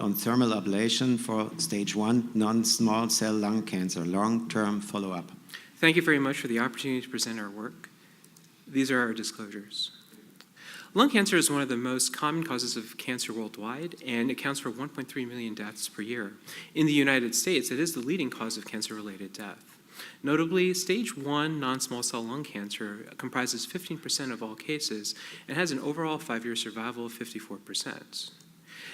on thermal ablation for stage 1 non-small cell lung cancer, long-term follow-up. Thank you very much for the opportunity to present our work. These are our disclosures. Lung cancer is one of the most common causes of cancer worldwide and accounts for 1.3 million deaths per year. In the United States, it is the leading cause of cancer-related death. Notably, stage 1 non-small cell lung cancer comprises 15% of all cases and has an overall 5-year survival of 54%.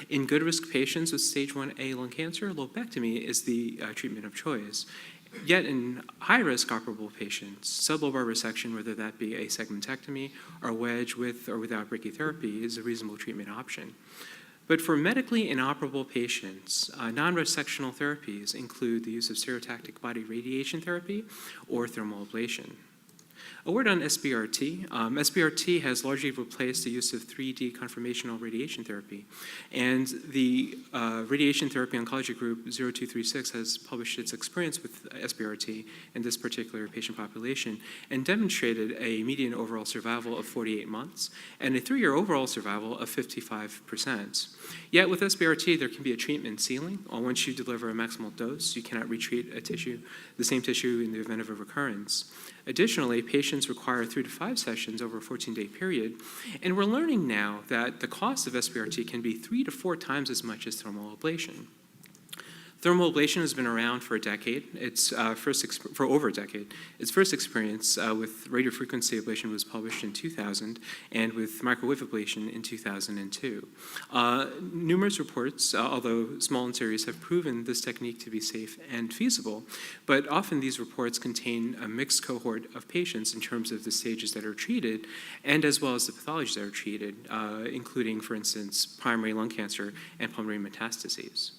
In good risk patients with stage 1A lung cancer, lobectomy is the treatment of choice. Yet in high-risk operable patients, sublobar resection, whether that be a segmentectomy or a wedge with or without brachytherapy, is a reasonable treatment option. But for medically inoperable patients, non-resectional therapies include the use of stereotactic body radiation therapy or thermal ablation. A word on SBRT. SBRT has largely replaced the use of 3D conformational radiation therapy. And the Radiation Therapy Oncology Group 0236 has published its experience with SBRT in this particular patient population and demonstrated a median overall survival of 48 months and a 3-year overall survival of 55%. Yet with SBRT, there can be a treatment ceiling. Once you deliver a maximal dose, you cannot retreat the same tissue in the event of a recurrence. Additionally, patients require 3 to 5 sessions over a 14-day period, and we're learning now that the cost of SBRT can be 3 to 4 times as much as thermal ablation. Thermal ablation has been around for a decade. For over a decade. Its first experience with radiofrequency ablation was published in 2000, and with microwave ablation in 2002. Numerous reports, although small in series, have proven this technique to be safe and feasible, but often these reports contain a mixed cohort of patients in terms of the stages that are treated, and as well as the pathologies that are treated, including, for instance, primary lung cancer and pulmonary metastases.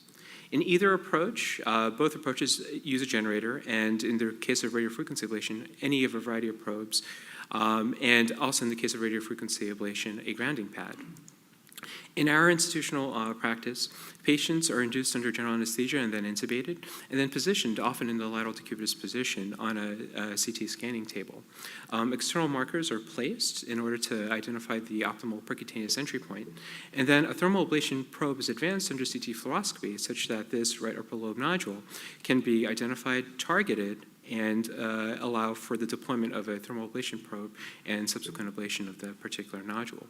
In either approach, both approaches use a generator, and in the case of radiofrequency ablation, any of a variety of probes, and also in the case of radiofrequency ablation, a grounding pad. In our institutional practice, patients are induced under general anesthesia and then intubated, and then positioned, often in the lateral decubitus position, on a CT scanning table. External markers are placed in order to identify the optimal percutaneous entry point, and then a thermal ablation probe is advanced under CT fluoroscopy such that this right upper lobe nodule can be identified, targeted, and allow for the deployment of a thermal ablation probe and subsequent ablation of the particular nodule.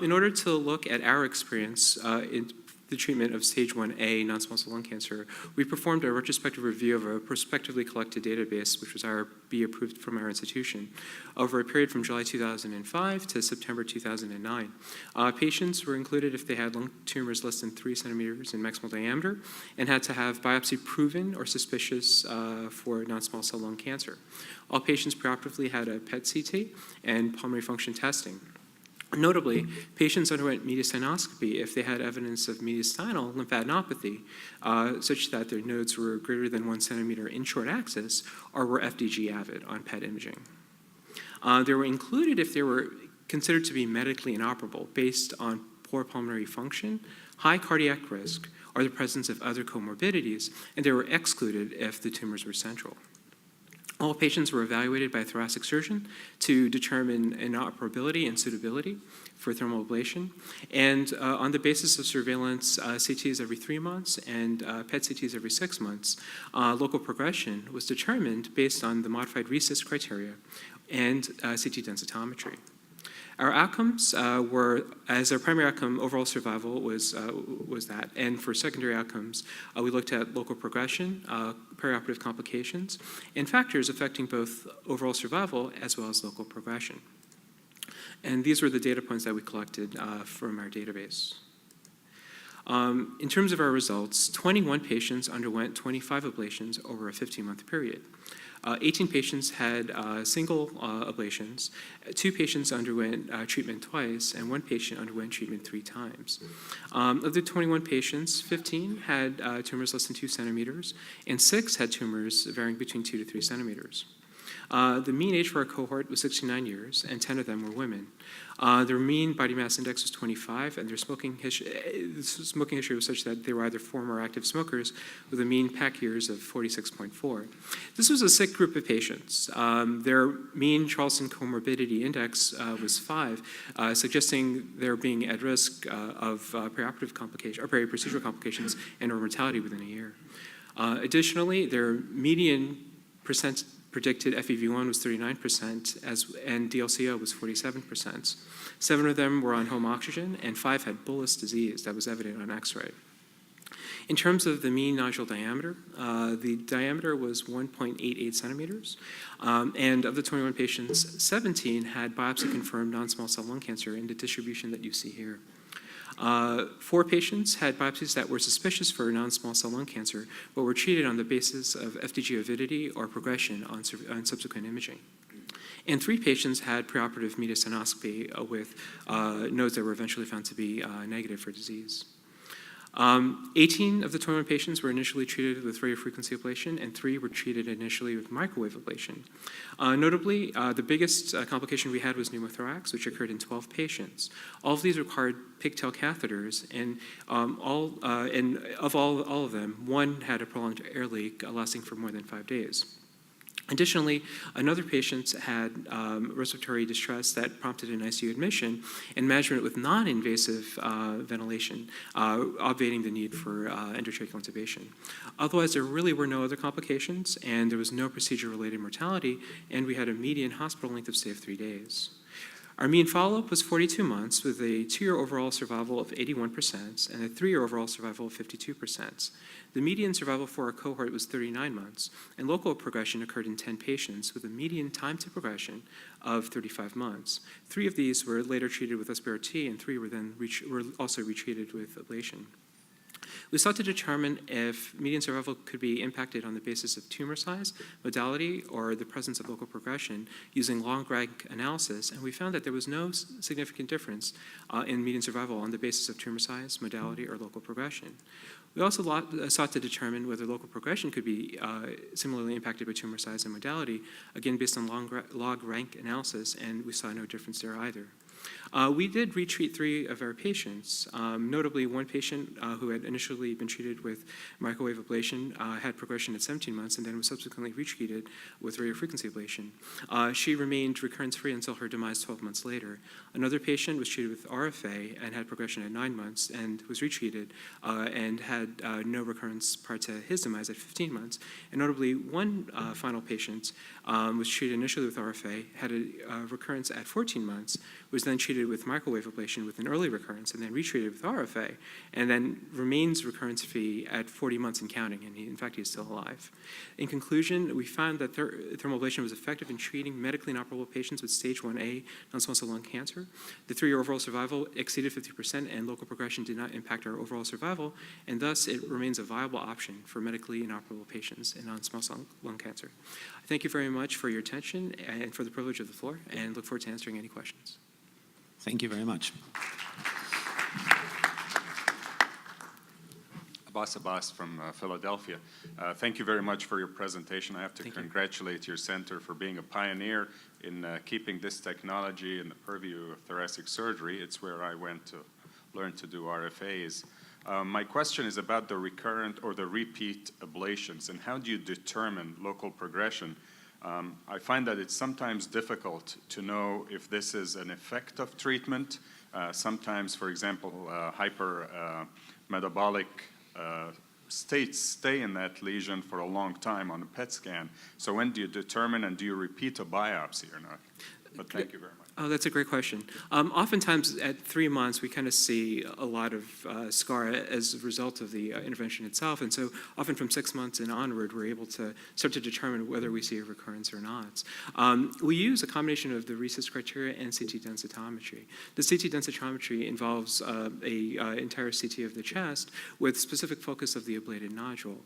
In order to look at our experience in the treatment of stage 1A non-small cell lung cancer, we performed a retrospective review of a prospectively collected database, which was IRB approved from our institution, over a period from July 2005 to September 2009. Patients were included if they had lung tumors less than 3 centimeters in maximal diameter and had to have biopsy proven or suspicious for non-small cell lung cancer. All patients preoperatively had a PET-CT and pulmonary function testing. Notably, patients underwent mediastinoscopy if they had evidence of mediastinal lymphadenopathy, such that their nodes were greater than 1 centimeter in short axis, or were FDG avid on PET imaging. They were included if they were considered to be medically inoperable based on poor pulmonary function, high cardiac risk, or the presence of other comorbidities, and they were excluded if the tumors were central. All patients were evaluated by a thoracic surgeon to determine inoperability and suitability for thermal ablation. And on the basis of surveillance, CTs every 3 months and PET CTs every 6 months, local progression was determined based on the modified RECIST criteria and CT densitometry. Our outcomes were, as our primary outcome, overall survival was that. And for secondary outcomes, we looked at local progression, perioperative complications, and factors affecting both overall survival as well as local progression. And these were the data points that we collected from our database. In terms of our results, 21 patients underwent 25 ablations over a 15-month period. 18 patients had single ablations, 2 patients underwent treatment twice, and 1 patient underwent treatment 3 times. Of the 21 patients, 15 had tumors less than 2 centimeters, and 6 had tumors varying between 2 to 3 centimeters. The mean age for our cohort was 69 years, and 10 of them were women. Their mean body mass index was 25, and their smoking history was such that they were either former or active smokers with a mean PAC years of 46.4. This was a sick group of patients. Their mean Charlson comorbidity index was 5, suggesting they're being at risk of preoperative complications or periprocedural complications and or mortality within a year. Additionally, their median predicted FEV1 was 39%, and DLCO was 47%. 7 of them were on home oxygen, and 5 had bullous disease that was evident on X-ray. In terms of the mean nodule diameter, the diameter was 1.88 centimeters, and of the 21 patients, 17 had biopsy-confirmed non-small cell lung cancer in the distribution that you see here. 4 patients had biopsies that were suspicious for non-small cell lung cancer, but were treated on the basis of FDG avidity or progression on subsequent imaging. And 3 patients had preoperative mediastinoscopy with nodes that were eventually found to be negative for disease. 18 of the 21 patients were initially treated with radiofrequency ablation, and 3 were treated initially with microwave ablation. Notably, the biggest complication we had was pneumothorax, which occurred in 12 patients. All of these required pigtail catheters, and of all of them, 1 had a prolonged air leak lasting for more than 5 days. Additionally, another patient had respiratory distress that prompted an ICU admission and management with non-invasive ventilation, obviating the need for endotracheal intubation. Otherwise, there really were no other complications, and there was no procedure-related mortality, and we had a median hospital length of stay of 3 days. Our mean follow-up was 42 months with a 2-year overall survival of 81% and a 3-year overall survival of 52%. The median survival for our cohort was 39 months, and local progression occurred in 10 patients with a median time to progression of 35 months. 3 of these were later treated with SBRT, and 3 were also retreated with ablation. We sought to determine if median survival could be impacted on the basis of tumor size, modality, or the presence of local progression using long-rank analysis, and we found that there was no significant difference in median survival on the basis of tumor size, modality, or local progression. We also sought to determine whether local progression could be similarly impacted by tumor size and modality, again based on log-rank analysis, and we saw no difference there either. We did retreat 3 of our patients. Notably, 1 patient who had initially been treated with microwave ablation had progression at 17 months and then was subsequently retreated with radiofrequency ablation. She remained recurrence-free until her demise 12 months later. Another patient was treated with RFA and had progression at 9 months and was retreated and had no recurrence prior to his demise at 15 months. And notably, 1 final patient was treated initially with RFA, had a recurrence at 14 months, was then treated with microwave ablation with an early recurrence, and then retreated with RFA, and then remains recurrence-free at 40 months and counting, and in fact, he is still alive. In conclusion, we found that thermal ablation was effective in treating medically inoperable patients with stage 1A non-small cell lung cancer. The 3-year overall survival exceeded 50%, and local progression did not impact our overall survival, and thus it remains a viable option for medically inoperable patients in non-small cell lung cancer. Thank you very much for your attention and for the privilege of the floor, and look forward to answering any questions. Thank you very much. Abbas from Philadelphia. Thank you very much for your presentation. I have to congratulate your center for being a pioneer in keeping this technology in the purview of thoracic surgery. It's where I went to learn to do RFAs. My question is about the recurrent or the repeat ablations, and how do you determine local progression? I find that it's sometimes difficult to know if this is an effect of treatment. Sometimes, for example, hypermetabolic states stay in that lesion for a long time on a PET scan. So when do you determine, and do you repeat a biopsy or not? But thank you very much. Oh, that's a great question. Oftentimes at 3 months, we kind of see a lot of scar as a result of the intervention itself. And so often from 6 months and onward, we're able to start to determine whether we see a recurrence or not. We use a combination of the RECIST criteria and CT densitometry. The CT densitometry involves an entire CT of the chest with specific focus of the ablated nodule.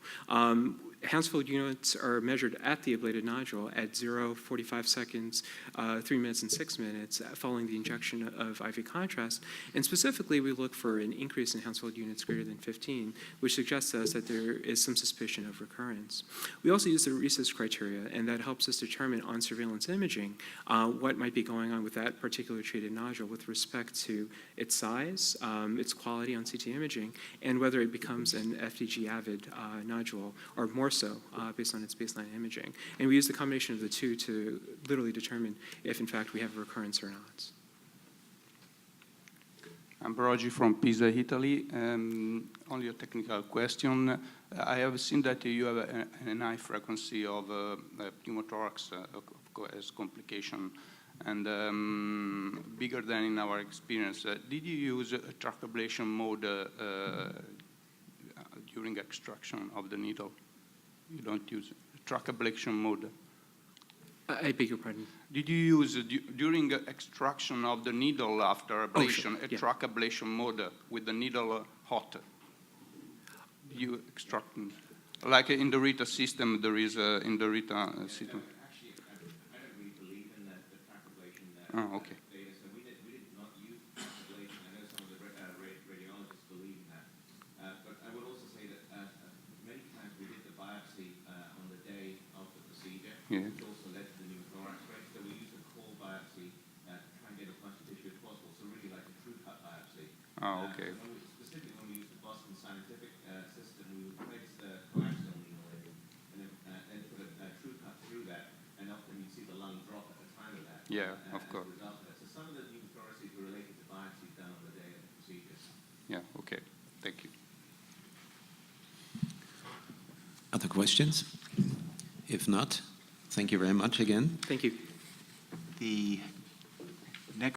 Hounsfield units are measured at the ablated nodule at 0, 45 seconds, 3 3 minutes and 6 minutes following the injection of IV contrast. And specifically, we look for an increase in household units greater than 15, which suggests to us that there is some suspicion of recurrence. We also use the RECIST criteria, and that helps us determine on surveillance imaging what might be going on with that particular treated nodule with respect to its size, its quality on CT imaging, and whether it becomes an FDG-avid nodule, or more so, based on its baseline imaging. And we use the combination of the two to literally determine if, in fact, we have a recurrence or not. I'm Brogi from Pisa, Italy. Only a technical question. I have seen that you have a high frequency of pneumothorax as complication, and bigger than in our experience. Did you use a track ablation mode during extraction of the needle? You don't use track ablation mode? I beg your pardon? Did you use, during extraction of the needle after ablation, sure. a track ablation mode with the needle hot? Did you extract, like in the RITA system, there is in the RITA system? Actually, I don't really believe in the track ablation Oh, okay. data, so we did not use track ablation. I know some of the radiologists believe in that. But I would also say that many times we did the biopsy on the day of the procedure, Yeah. which also led to the pneumothorax rate. So we used a core biopsy to try and get as much tissue as possible, so really like a true cut biopsy. Oh, okay. Specifically when we used the Boston Scientific system, we would place the coaxial needle in and then put a true cut through that, and often you'd see the lung drop at the time of that. Yeah, of course. As a result of that. So some of the pneumothoraces were related to biopsies done on the day of the procedure. Yeah, okay. Thank you. Other questions? If not, thank you very much again. Thank you. The